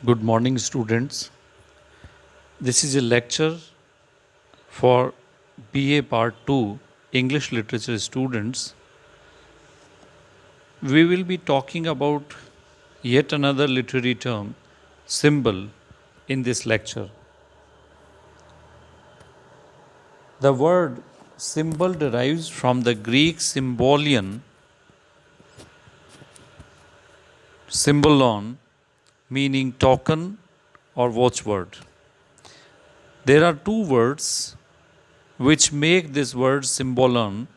Good morning, students. This is a lecture for BA Part 2 English Literature students. We will be talking about yet another literary term, symbol, in this lecture. The word symbol derives from the Greek symbolion, symbolon, meaning token or watchword. There are two words which make this word symbolon.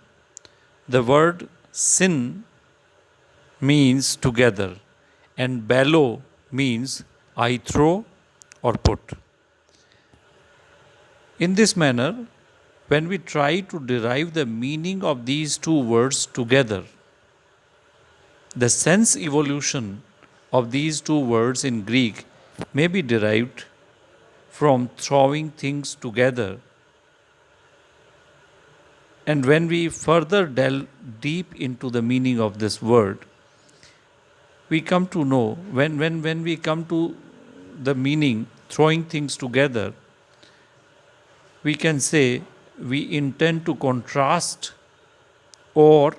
The word syn means together and bellow means I throw or put. In this manner, when we try to derive the meaning of these two words together, the sense evolution of these two words in Greek may be derived from throwing things together. And when we further delve deep into the meaning of this word, we come to know when we come to the meaning throwing things together, we can say we intend to contrast or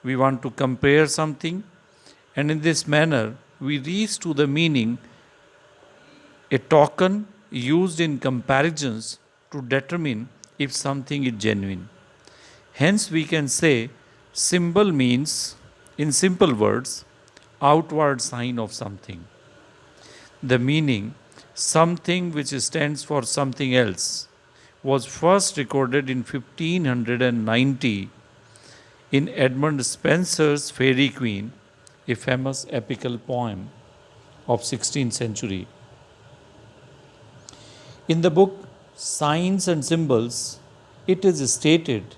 we want to compare something, and in this manner we reach to the meaning a token used in comparisons to determine if something is genuine. Hence we can say symbol means, in simple words, outward sign of something. The meaning, something which stands for something else, was first recorded in 1590 in Edmund Spenser's Faerie Queene, a famous epical poem of 16th century. In the book Signs and Symbols, it is stated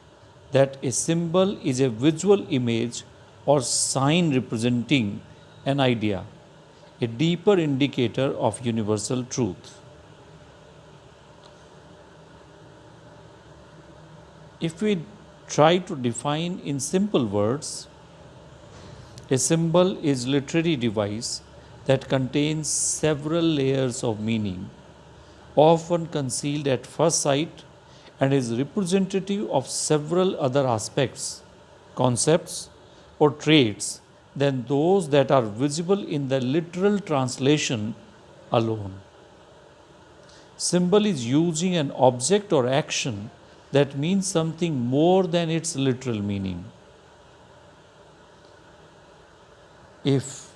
that a symbol is a visual image or sign representing an idea, a deeper indicator of universal truth. If we try to define in simple words, a symbol is a literary device that contains several layers of meaning, often concealed at first sight, and is representative of several other aspects, concepts, or traits than those that are visible in the literal translation alone. Symbol is using an object or action that means something more than its literal meaning. If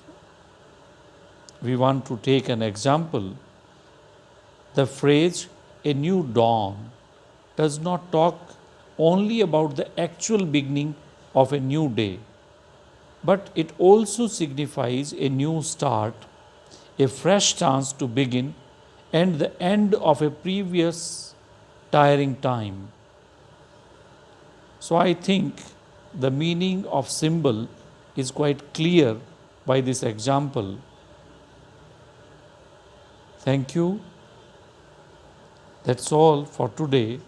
we want to take an example, the phrase a new dawn does not talk only about the actual beginning of a new day, but it also signifies a new start, a fresh chance to begin, and the end of a previous tiring time. So I think the meaning of symbol is quite clear by this example. Thank you. That's all for today.